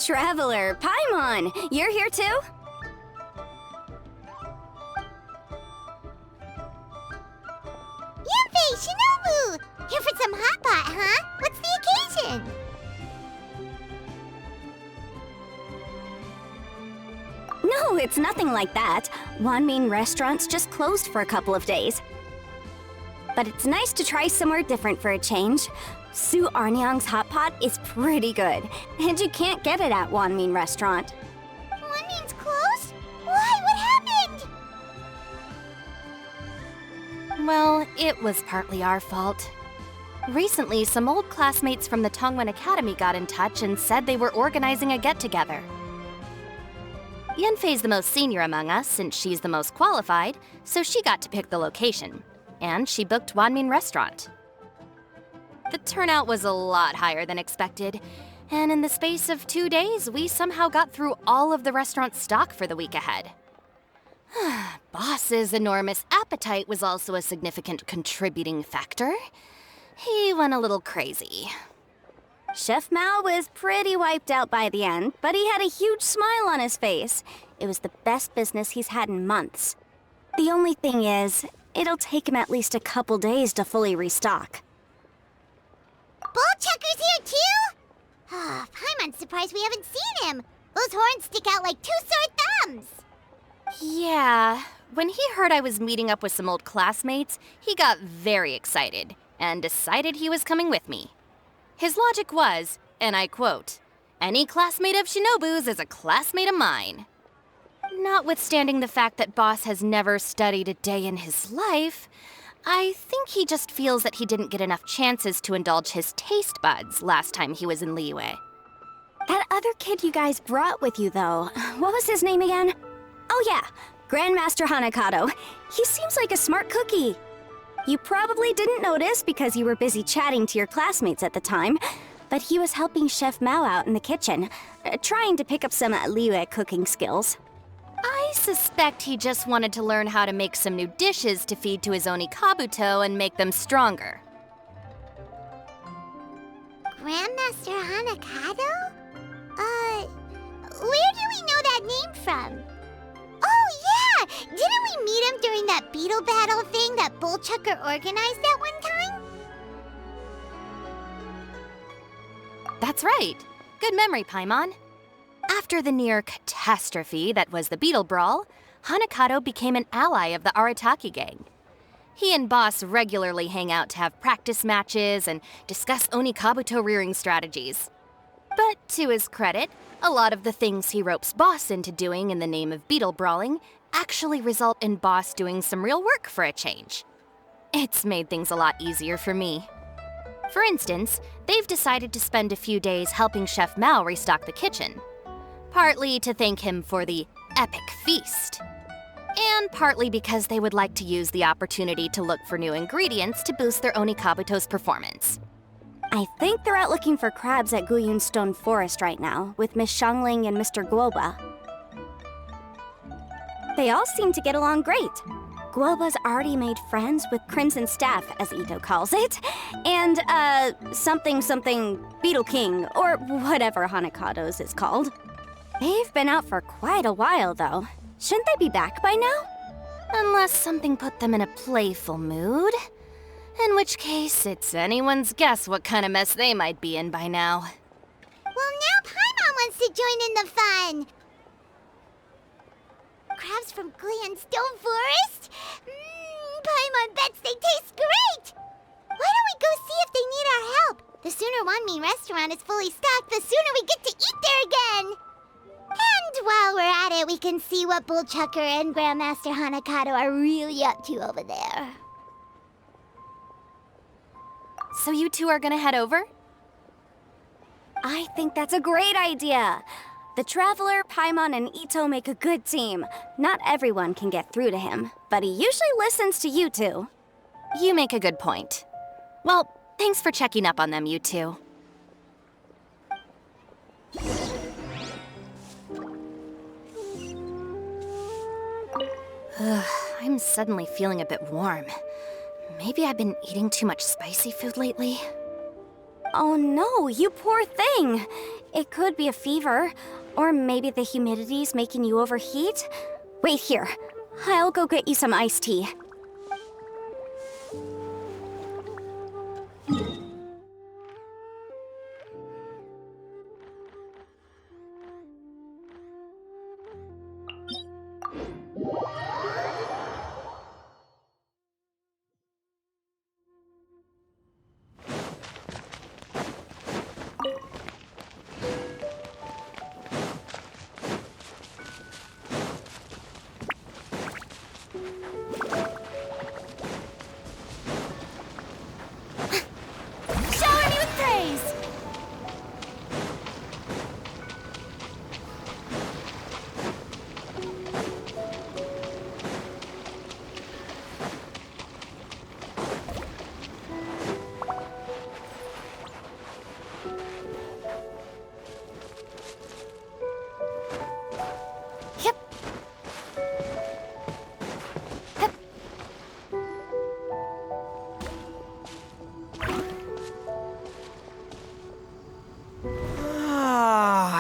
Traveler, Paimon, you're here too? Yunfei, Shinobu! Here for some hot pot, huh? What's the occasion? No, it's nothing like that. Wanmin restaurant's just closed for a couple of days. But it's nice to try somewhere different for a change. Su Arnyang's hot pot is pretty good, and you can't get it at Wanmin restaurant. Wanmin's closed? Why? What happened? Well, it was partly our fault. Recently, some old classmates from the Tongwen Academy got in touch and said they were organizing a get-together. Yunfei's the most senior among us, since she's the most qualified, so she got to pick the location. And she booked Wanmin Restaurant. The turnout was a lot higher than expected, and in the space of 2 days, we somehow got through all of the restaurant's stock for the week ahead. Boss's enormous appetite was also a significant contributing factor. He went a little crazy. Chef Mao was pretty wiped out by the end, but he had a huge smile on his face. It was the best business he's had in months. The only thing is, it'll take him at least a couple days to fully restock. Bullchucker's here too? Paimon's surprised we haven't seen him. Those horns stick out like two sore thumbs. Yeah, when he heard I was meeting up with some old classmates, he got very excited and decided he was coming with me. His logic was, and I quote, "Any classmate of Shinobu's is a classmate of mine." Notwithstanding the fact that Boss has never studied a day in his life, I think he just feels that he didn't get enough chances to indulge his taste buds last time he was in Liyue. That other kid you guys brought with you, though, what was his name again? Oh yeah, Grandmaster Hanakado. He seems like a smart cookie. You probably didn't notice because you were busy chatting to your classmates at the time, but he was helping Chef Mao out in the kitchen, trying to pick up some Liyue cooking skills. I suspect he just wanted to learn how to make some new dishes to feed to his Oni Kabuto and make them stronger. Grandmaster Hanakado? Where do we know that name from? Oh yeah! Didn't we meet him during that beetle battle thing that Bullchucker organized that one time? That's right. Good memory, Paimon. After the near catastrophe that was the Beetle Brawl, Hanakado became an ally of the Arataki gang. He and Boss regularly hang out to have practice matches and discuss Oni Kabuto rearing strategies. But to his credit, a lot of the things he ropes Boss into doing in the name of beetle brawling actually result in Boss doing some real work for a change. It's made things a lot easier for me. For instance, they've decided to spend a few days helping Chef Mao restock the kitchen. Partly to thank him for the epic feast. And partly because they would like to use the opportunity to look for new ingredients to boost their Oni Kabuto's performance. I think they're out looking for crabs at Guyun Stone Forest right now, with Miss Shangling and Mr. Guoba. They all seem to get along great. Guoba's already made friends with Crimson Staff, as Ito calls it, and, something Beetle King, or whatever Hanakado's is called. They've been out for quite a while, though. Shouldn't they be back by now? Unless something put them in a playful mood. In which case, it's anyone's guess what kind of mess they might be in by now. Well, now Paimon wants to join in the fun! Crabs from Guyun Stone Forest? Paimon bets they taste great! Why don't we go see if they need our help? The sooner Wanmin restaurant is fully stocked, the sooner we get to eat there again! And while we're at it, we can see what Bullchucker and Grandmaster Hanakado are really up to over there. So you two are gonna head over? I think that's a great idea. The Traveler, Paimon, and Ito make a good team. Not everyone can get through to him, but he usually listens to you two. You make a good point. Well, thanks for checking up on them, you two. I'm suddenly feeling a bit warm. Maybe I've been eating too much spicy food lately? Oh no, you poor thing. It could be a fever, or maybe the humidity's making you overheat. Wait here. I'll go get you some iced tea. Shower me with praise! Yep.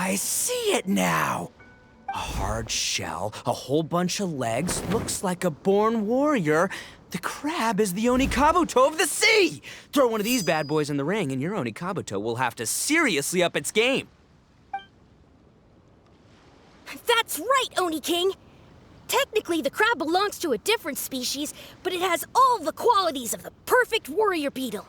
I see it now. A hard shell, a whole bunch of legs, looks like a born warrior. The crab is the Onikabuto of the sea! Throw one of these bad boys in the ring and your Onikabuto will have to seriously up its game. That's right, Oni King! Technically, the crab belongs to a different species, but it has all the qualities of the perfect warrior beetle.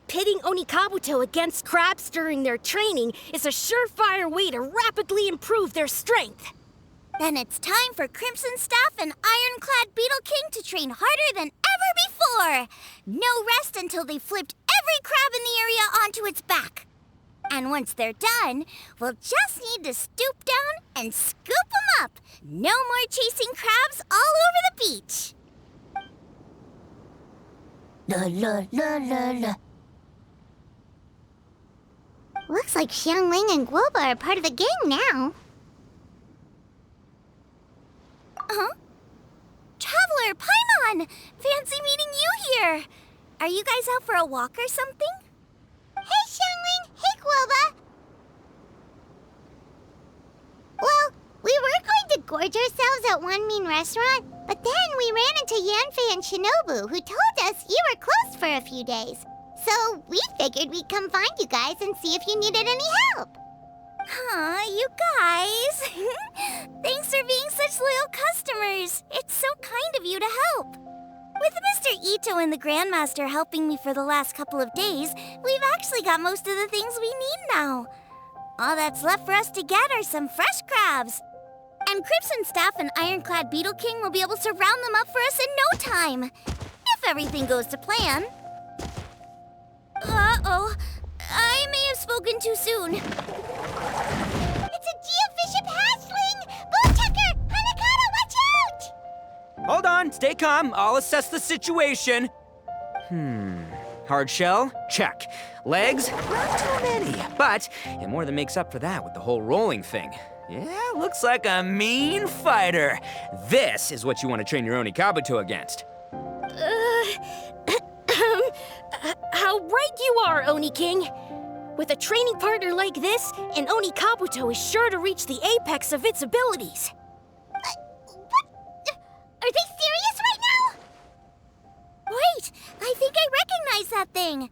Pitting Onikabuto against crabs during their training is a surefire way to rapidly improve their strength. Then it's time for Crimson Staff and Ironclad Beetle King to train harder than ever before. No rest until they've flipped every crab in the area onto its back. And once they're done, we'll just need to stoop down and scoop them up. No more chasing crabs all over the beach. La la la la la. Looks like Xiangling and Guoba are part of the gang now. Huh? Traveler, Paimon! Fancy meeting you here! Are you guys out for a walk or something? Hey, Xiangling! Hey, Guoba! Well, we were going to gorge ourselves at one mean restaurant, but then we ran into Yanfei and Shinobu, who told us you were closed for a few days. So we figured we'd come find you guys and see if you needed any help. Aw, you guys. Thanks for being such loyal customers. It's so kind of you to help. With Mr. Ito and the Grandmaster helping me for the last couple of days, we've actually got most of the things we need now. All that's left for us to get are some fresh crabs. And Crimson Staff and Ironclad Beetle King will be able to round them up for us in no time. If everything goes to plan. Uh-oh. I may have spoken too soon. It's a geofiship hatchling! Bullchucker! Hanakata, watch out! Hold on, stay calm. I'll assess the situation. Hard shell? Check. Legs? Not too many, but it more than makes up for that with the whole rolling thing. Yeah, looks like a mean fighter. This is what you want to train your Onikabuto against. How right you are, Oni King. With a training partner like this, an Onikabuto is sure to reach the apex of its abilities. What? Are they serious right now? Wait, I think I recognize that thing.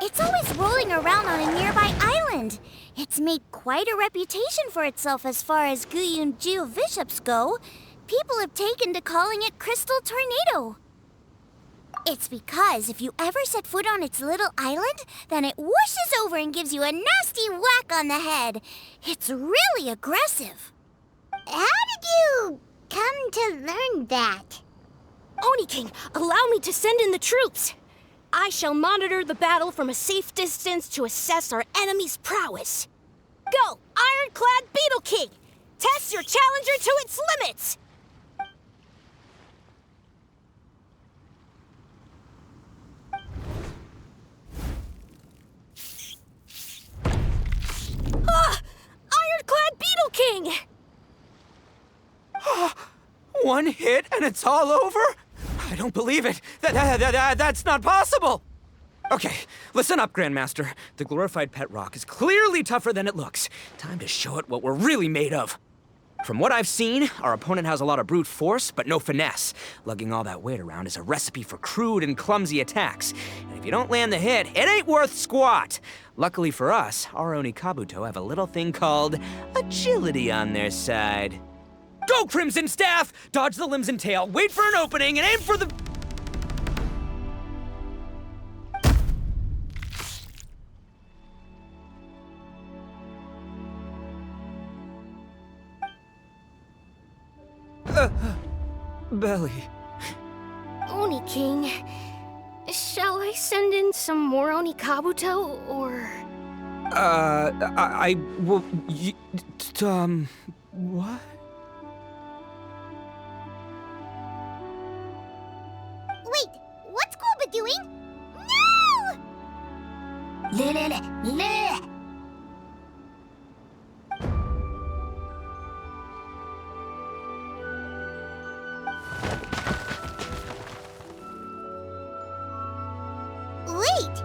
It's always rolling around on a nearby island. It's made quite a reputation for itself as far as Guyun geoviships go. People have taken to calling it Crystal Tornado. It's because if you ever set foot on its little island, then it whooshes over and gives you a nasty whack on the head. It's really aggressive. How did you come to learn that? Oni King, allow me to send in the troops. I shall monitor the battle from a safe distance to assess our enemy's prowess. Go, Ironclad Beetle King! Test your challenger to its limits! Ah! Ironclad Beetle King! One hit and it's all over? I don't believe it. That's not possible. Okay, listen up, Grandmaster. The glorified pet rock is clearly tougher than it looks. Time to show it what we're really made of. From what I've seen, our opponent has a lot of brute force, but no finesse. Lugging all that weight around is a recipe for crude and clumsy attacks. And if you don't land the hit, it ain't worth squat. Luckily for us, our Oni Kabuto have a little thing called agility on their side. Go, Crimson Staff! Dodge the limbs and tail, wait for an opening, and aim for the... Belly. Oni King, shall I send in some more Oni Kabuto, or... What? Wait, what's Guoba doing? No! Wait,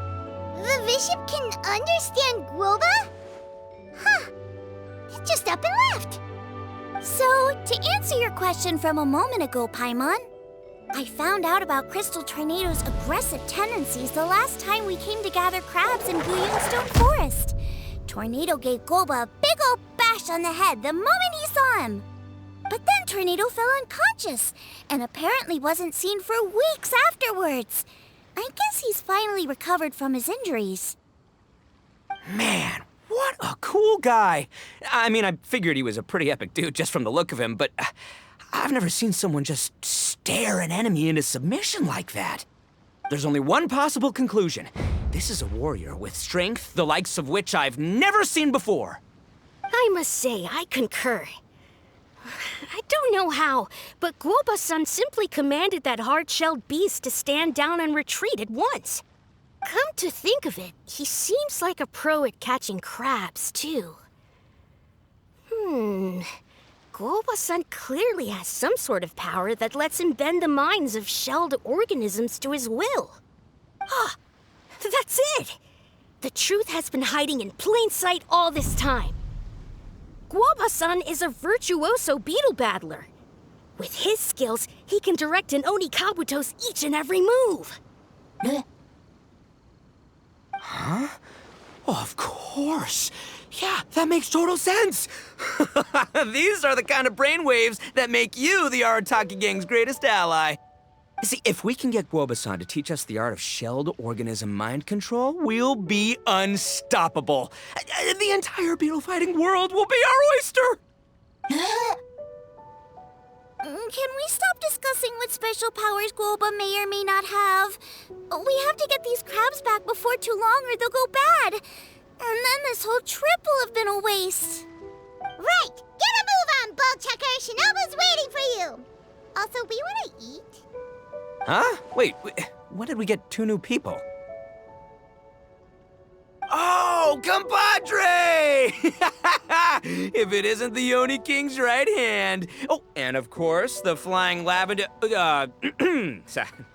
the bishop can understand Guoba? Huh, it just up and left. So, to answer your question from a moment ago, Paimon, I found out about Crystal Tornado's aggressive tendencies the last time we came to gather crabs in Guyungstone Forest. Tornado gave Guoba a big ol' bash on the head the moment he saw him. But then Tornado fell unconscious and apparently wasn't seen for weeks afterwards. I guess he's finally recovered from his injuries. Man, what a cool guy. I mean, I figured he was a pretty epic dude just from the look of him, but I've never seen someone just stare an enemy into submission like that. There's only one possible conclusion. This is a warrior with strength, the likes of which I've never seen before. I must say, I concur. I don't know how, but Guoba-san simply commanded that hard-shelled beast to stand down and retreat at once. Come to think of it, he seems like a pro at catching crabs, too. Guoba-san clearly has some sort of power that lets him bend the minds of shelled organisms to his will. Ah, that's it! The truth has been hiding in plain sight all this time. Guoba-san is a virtuoso beetle battler. With his skills, he can direct an Oni Kabuto's each and every move. Huh? Oh, of course. Yeah, that makes total sense. These are the kind of brainwaves that make you the Arataki gang's greatest ally. See, if we can get Guoba-san to teach us the art of shelled organism mind control, we'll be unstoppable. The entire beetle fighting world will be our oyster! Can we stop discussing what special powers Guoba may or may not have? We have to get these crabs back before too long or they'll go bad. And then this whole trip will have been a waste. Right, get a move on, Bullchucker. Shinobu's waiting for you. Also, we want to eat. Huh? Wait, when did we get 2 new people? Oh, compadre! If it isn't the Oni King's right hand. Oh, and of course, the flying lavender,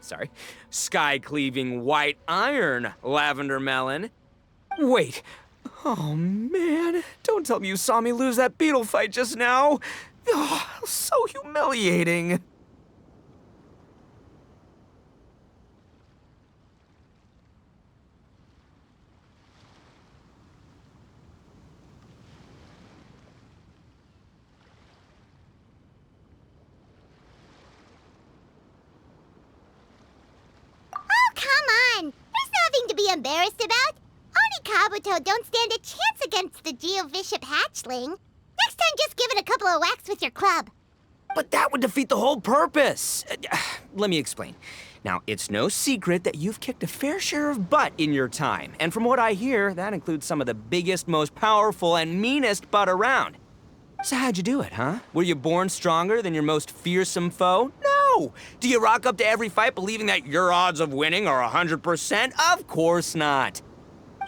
sorry, sky-cleaving white iron lavender melon. Wait, oh man, don't tell me you saw me lose that beetle fight just now. Oh, so humiliating. Embarrassed about? Oni Kabuto don't stand a chance against the Geo-Bishop hatchling. Next time, just give it a couple of whacks with your club. But that would defeat the whole purpose. Let me explain. Now, it's no secret that you've kicked a fair share of butt in your time. And from what I hear, that includes some of the biggest, most powerful, and meanest butt around. So how'd you do it, huh? Were you born stronger than your most fearsome foe? No! Do you rock up to every fight believing that your odds of winning are 100%? Of course not.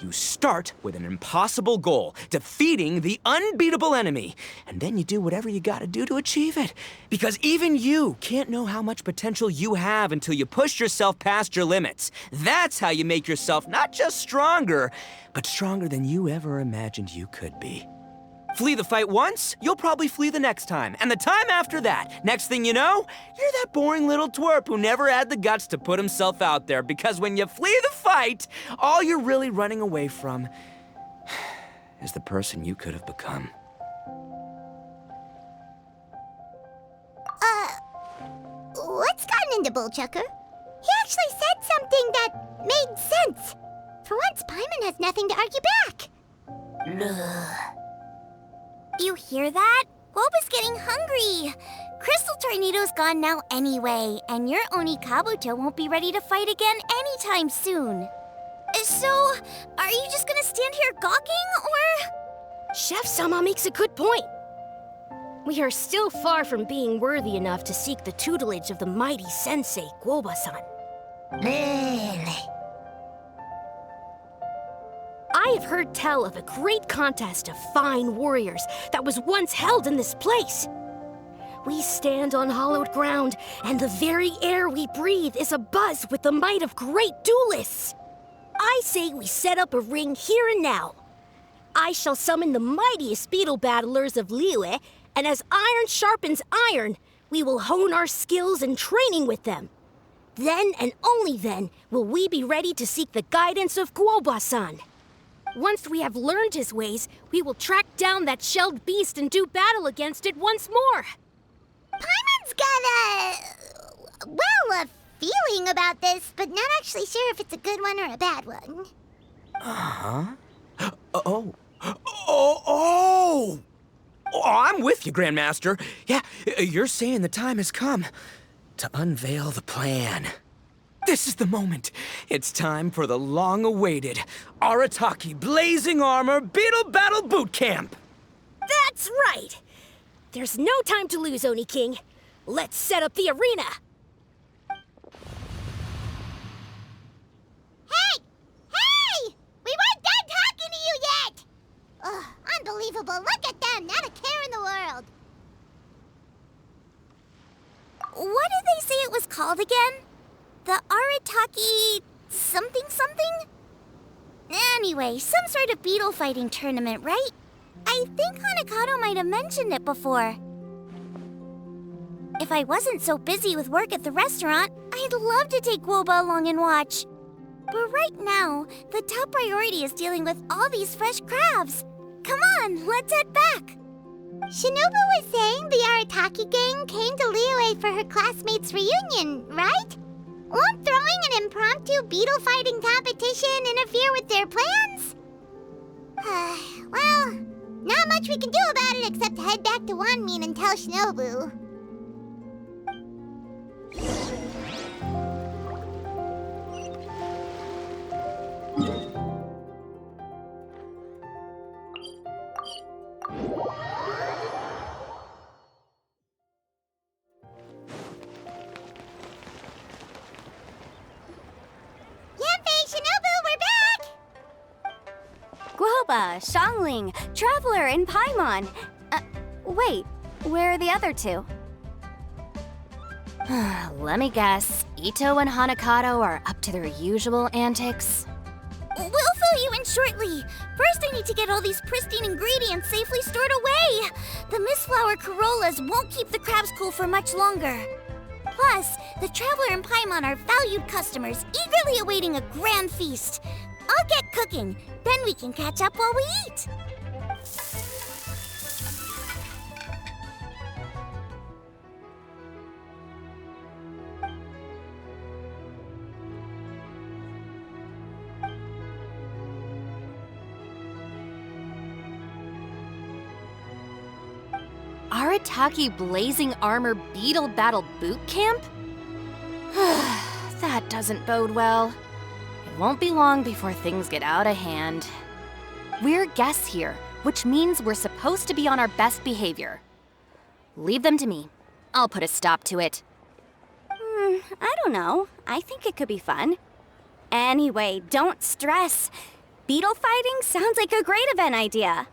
You start with an impossible goal, defeating the unbeatable enemy. And then you do whatever you gotta do to achieve it. Because even you can't know how much potential you have until you push yourself past your limits. That's how you make yourself not just stronger, but stronger than you ever imagined you could be. Flee the fight once, you'll probably flee the next time. And the time after that, next thing you know, you're that boring little twerp who never had the guts to put himself out there. Because when you flee the fight, all you're really running away from is the person you could have become. What's gotten into Bullchucker? He actually said something that made sense. For once, Paimon has nothing to argue back. You hear that? Guoba's getting hungry. Crystal Tornado's gone now anyway, and your Oni Kabuto won't be ready to fight again anytime soon. So, are you just gonna stand here gawking, or...? Chef-sama makes a good point. We are still far from being worthy enough to seek the tutelage of the mighty sensei, Guoba-san. I have heard tell of a great contest of fine warriors that was once held in this place. We stand on hallowed ground, and the very air we breathe is abuzz with the might of great duelists. I say we set up a ring here and now. I shall summon the mightiest beetle battlers of Liyue, and as iron sharpens iron, we will hone our skills and training with them. Then and only then will we be ready to seek the guidance of Guoba-san. Once we have learned his ways, we will track down that shelled beast and do battle against it once more. Paimon's got a feeling about this, but not actually sure if it's a good one or a bad one. Oh, I'm with you, Grandmaster. Yeah, you're saying the time has come to unveil the plan. This is the moment. It's time for the long-awaited Arataki Blazing Armor Beetle Battle Boot Camp. That's right! There's no time to lose, Oni King. Let's set up the arena. Hey! Hey! We weren't done talking to you yet! Ugh, unbelievable. Look at them, not a care in the world. What did they say it was called again? The Arataki something? Anyway, some sort of beetle fighting tournament, right? I think Hanakato might have mentioned it before. If I wasn't so busy with work at the restaurant, I'd love to take Guoba along and watch. But right now, the top priority is dealing with all these fresh crabs. Come on, let's head back. Shinobu was saying the Arataki gang came to Liyue for her classmates' reunion, right? Won't throwing an impromptu beetle fighting competition interfere with their plans? Well, not much we can do about it except head back to Wanmin and tell Shinobu. Guoba, Xiangling, Traveler, and Paimon. Wait, where are the other two? Let me guess. Ito and Hanakato are up to their usual antics. We'll fill you in shortly. First, I need to get all these pristine ingredients safely stored away. The Mistflower Corollas won't keep the crabs cool for much longer. Plus, the Traveler and Paimon are valued customers, eagerly awaiting a grand feast. I'll get cooking, then we can catch up while we eat. Arataki Blazing Armor Beetle Battle Boot Camp? That doesn't bode well. It won't be long before things get out of hand. We're guests here, which means we're supposed to be on our best behavior. Leave them to me. I'll put a stop to it. I don't know. I think it could be fun. Anyway, don't stress. Beetle fighting sounds like a great event idea.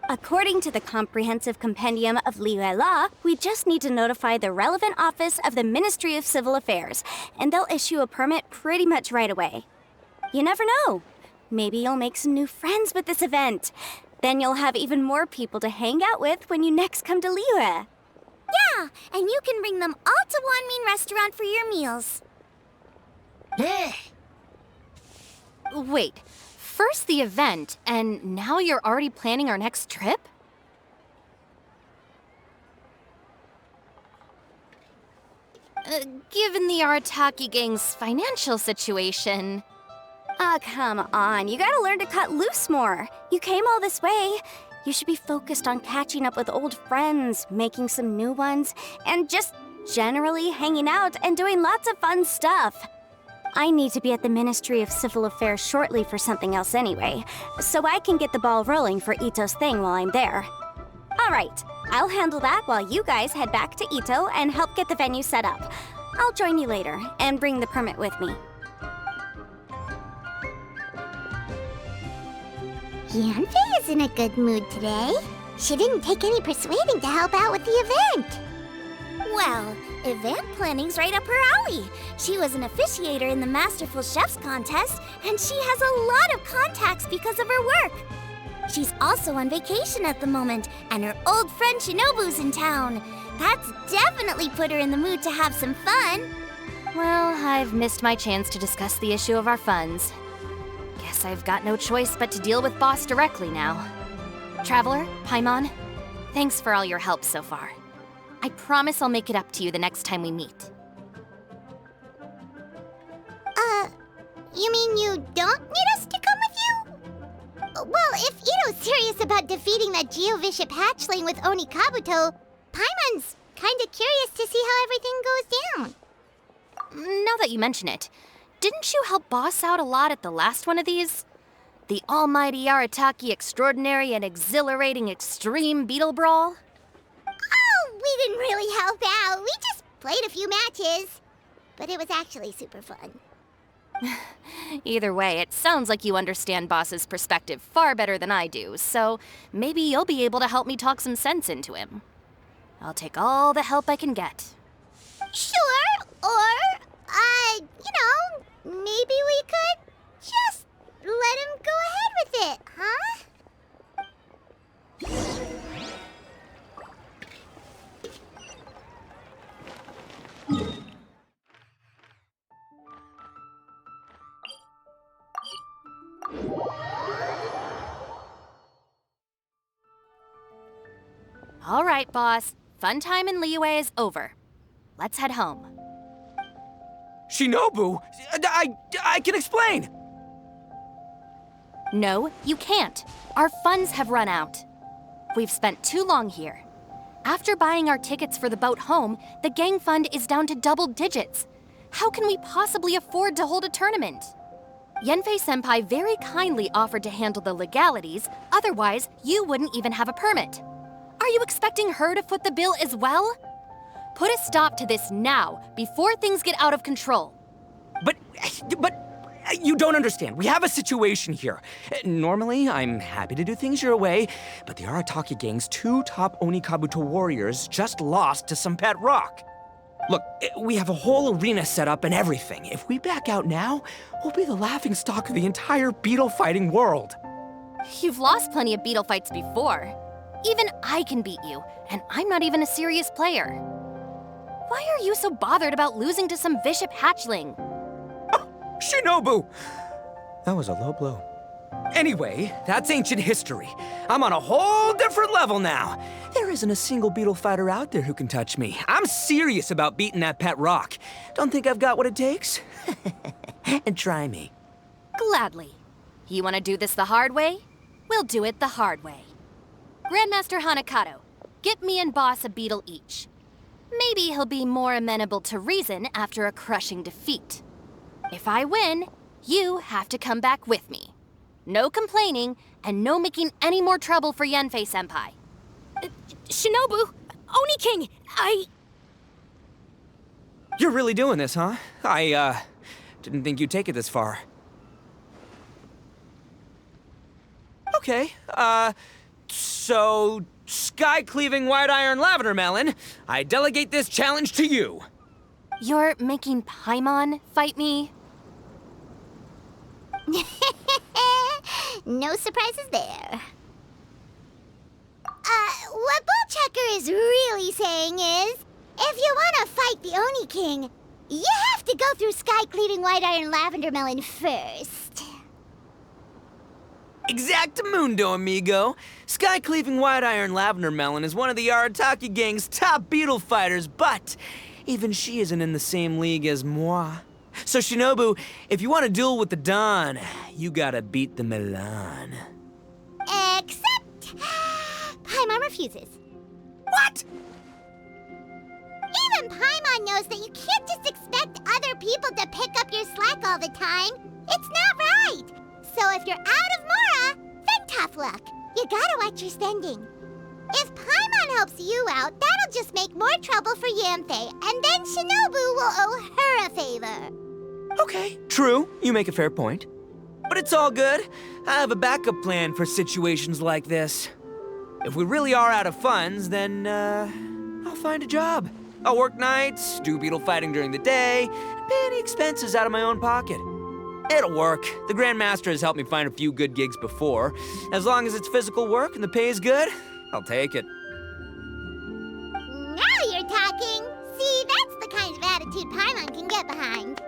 According to the Comprehensive Compendium of Liyue Law, we just need to notify the relevant office of the Ministry of Civil Affairs, and they'll issue a permit pretty much right away. You never know. Maybe you'll make some new friends with this event. Then you'll have even more people to hang out with when you next come to Liyue. Yeah, and you can bring them all to Wanmin Restaurant for your meals. Wait, first the event, and now you're already planning our next trip? Given the Arataki gang's financial situation... Ah, come on. You gotta learn to cut loose more. You came all this way. You should be focused on catching up with old friends, making some new ones, and just generally hanging out and doing lots of fun stuff. I need to be at the Ministry of Civil Affairs shortly for something else anyway, so I can get the ball rolling for Ito's thing while I'm there. All right, I'll handle that while you guys head back to Ito and help get the venue set up. I'll join you later and bring the permit with me. Yanfei is in a good mood today. She didn't take any persuading to help out with the event. Well, event planning's right up her alley. She was an officiator in the Masterful Chefs contest, and she has a lot of contacts because of her work. She's also on vacation at the moment, and her old friend Shinobu's in town. That's definitely put her in the mood to have some fun. Well, I've missed my chance to discuss the issue of our funds. Guess I've got no choice but to deal with Boss directly now. Traveler, Paimon, thanks for all your help so far. I promise I'll make it up to you the next time we meet. You mean you don't need us to come with you? Well, if Ito's serious about defeating that Geovishap hatchling with Oni Kabuto, Paimon's kinda curious to see how everything goes down. Now that you mention it, didn't you help Boss out a lot at the last one of these? The almighty Arataki extraordinary and exhilarating extreme beetle brawl? Oh, we didn't really help out. We just played a few matches. But it was actually super fun. Either way, it sounds like you understand Boss's perspective far better than I do, so maybe you'll be able to help me talk some sense into him. I'll take all the help I can get. Sure, or, maybe we could just let him go ahead with it, huh? All right, Boss. Fun time in Liyue is over. Let's head home. Shinobu, I can explain. No, you can't. Our funds have run out. We've spent too long here. After buying our tickets for the boat home, the gang fund is down to double digits. How can we possibly afford to hold a tournament? Yanfei-senpai very kindly offered to handle the legalities, otherwise you wouldn't even have a permit. Are you expecting her to foot the bill as well? Put a stop to this now, before things get out of control. But you don't understand. We have a situation here. Normally, I'm happy to do things your way, but the Arataki gang's 2 top Oni Kabuto warriors just lost to some pet rock. Look, we have a whole arena set up and everything. If we back out now, we'll be the laughingstock of the entire beetle fighting world. You've lost plenty of beetle fights before. Even I can beat you, and I'm not even a serious player. Why are you so bothered about losing to some Vishap hatchling? Oh, Shinobu! That was a low blow. Anyway, that's ancient history. I'm on a whole different level now. There isn't a single beetle fighter out there who can touch me. I'm serious about beating that pet rock. Don't think I've got what it takes? And try me. Gladly. You want to do this the hard way? We'll do it the hard way. Grandmaster Hanakato, get me and Boss a beetle each. Maybe he'll be more amenable to reason after a crushing defeat. If I win, you have to come back with me. No complaining, and no making any more trouble for Yanfei-senpai. Shinobu, Oni King, You're really doing this, huh? I didn't think you'd take it this far. Okay, so sky-cleaving white iron lavender melon, I delegate this challenge to you. You're making Paimon fight me? No surprises there. What Bullchecker is really saying is, if you want to fight the Oni King, you have to go through sky-cleaving white iron lavender melon first. Exactamundo, amigo. Sky-cleaving white iron lavender melon is one of the Arataki gang's top beetle fighters, but even she isn't in the same league as moi. So Shinobu, if you want to duel with the Don, you gotta beat the Milan. Except... Paimon refuses. What? Even Paimon knows that you can't just expect other people to pick up your slack all the time. It's not right. So if you're out of Mora, then tough luck. You gotta watch your spending. If Paimon helps you out, that'll just make more trouble for Yanthe, and then Shinobu will owe her a favor. Okay, true. You make a fair point. But it's all good. I have a backup plan for situations like this. If we really are out of funds, then, I'll find a job. I'll work nights, do beetle fighting during the day, and pay any expenses out of my own pocket. It'll work. The Grandmaster has helped me find a few good gigs before. As long as it's physical work and the pay is good, I'll take it. Now you're talking. See, that's the kind of attitude Paimon can get behind.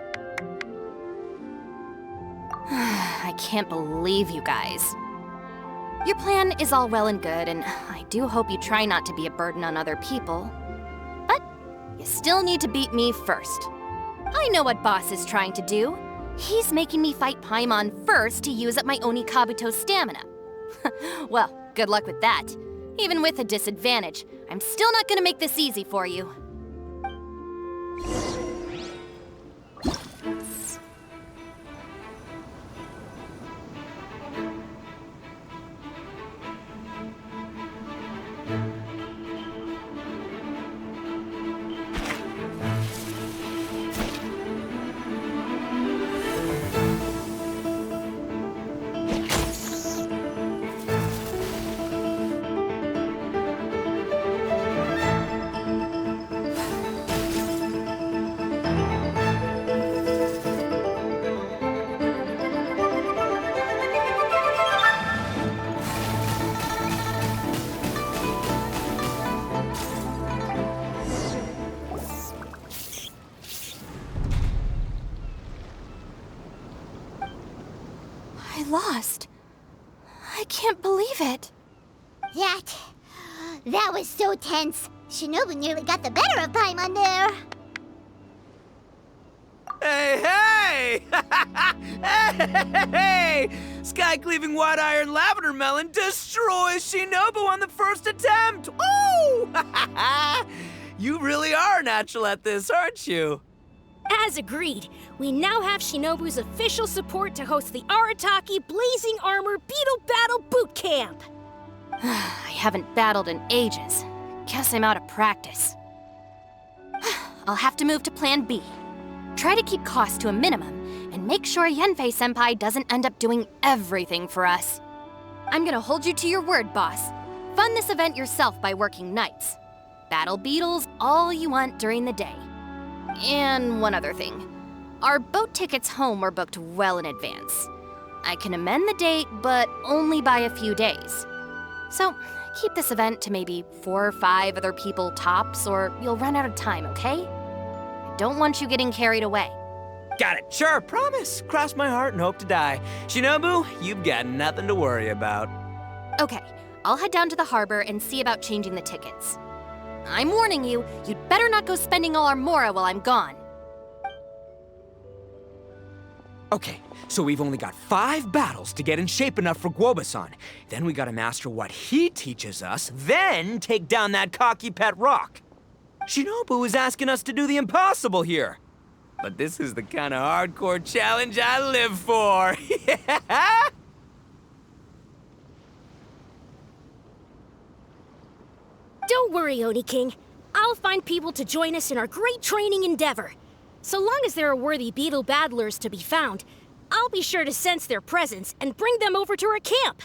I can't believe you guys. Your plan is all well and good, and I do hope you try not to be a burden on other people. But you still need to beat me first. I know what Boss is trying to do. He's making me fight Paimon first to use up my Oni Kabuto's stamina. Well, good luck with that. Even with a disadvantage, I'm still not gonna make this easy for you. I lost. I can't believe it. That was so tense. Shinobu nearly got the better of Paimon there. Hey, hey! Hey! Sky-cleaving white iron lavender melon destroys Shinobu on the first attempt! Ooh! You really are natural at this, aren't you? As agreed, we now have Shinobu's official support to host the Arataki Blazing Armor Beetle Battle Boot Camp. I haven't battled in ages. Guess I'm out of practice. I'll have to move to Plan B. Try to keep costs to a minimum, and make sure Yanfei-senpai doesn't end up doing everything for us. I'm gonna hold you to your word, boss. Fund this event yourself by working nights. Battle beetles all you want during the day. And one other thing. Our boat tickets home were booked well in advance. I can amend the date, but only by a few days. So, keep this event to maybe 4 or 5 other people tops, or you'll run out of time, okay? I don't want you getting carried away. Got it. Sure, promise. Cross my heart and hope to die. Shinobu, you've got nothing to worry about. Okay, I'll head down to the harbor and see about changing the tickets. I'm warning you, you'd better not go spending all our Mora while I'm gone. Okay, so we've only got 5 battles to get in shape enough for Guoba-san. Then we gotta master what he teaches us, then take down that cocky pet rock. Shinobu is asking us to do the impossible here. But this is the kind of hardcore challenge I live for. Yeah! Don't worry, Oni King. I'll find people to join us in our great training endeavor. So long as there are worthy beetle battlers to be found, I'll be sure to sense their presence and bring them over to our camp.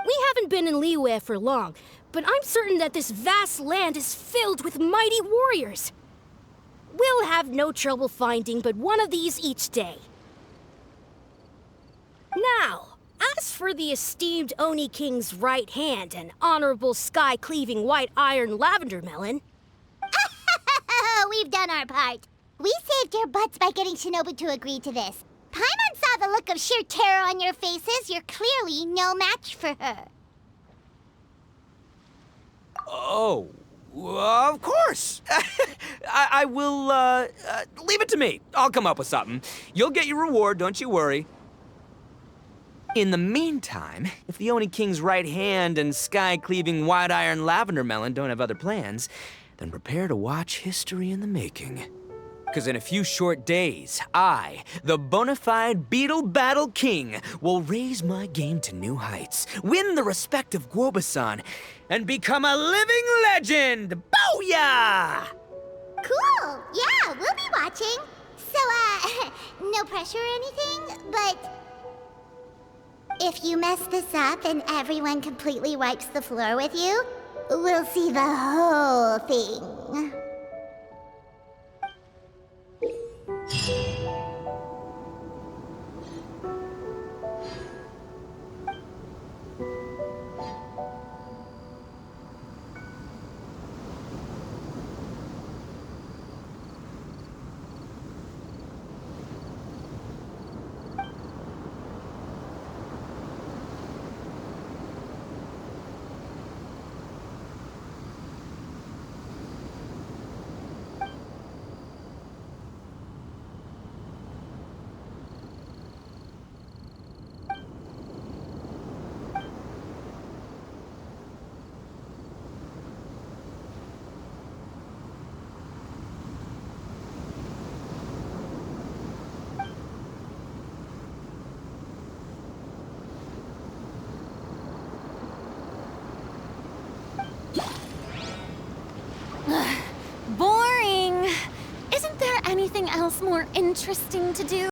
We haven't been in Liyue for long, but I'm certain that this vast land is filled with mighty warriors. We'll have no trouble finding but one of these each day. Now, as for the esteemed Oni King's right hand and honorable sky-cleaving white iron lavender melon... We've done our part. We saved your butts by getting Shinobu to agree to this. Paimon saw the look of sheer terror on your faces. You're clearly no match for her. Oh, of course. I will, leave it to me. I'll come up with something. You'll get your reward, don't you worry. In the meantime, if the Oni King's right hand and sky-cleaving white iron lavender melon don't have other plans, then prepare to watch history in the making. Because in a few short days, I, the bona fide Beetle Battle King, will raise my game to new heights, win the respect of Guoba-san, and become a living legend! Booyah! Cool. Yeah, we'll be watching. So, no pressure or anything, but... if you mess this up and everyone completely wipes the floor with you, we'll see the whole thing. Boring! Isn't there anything else more interesting to do?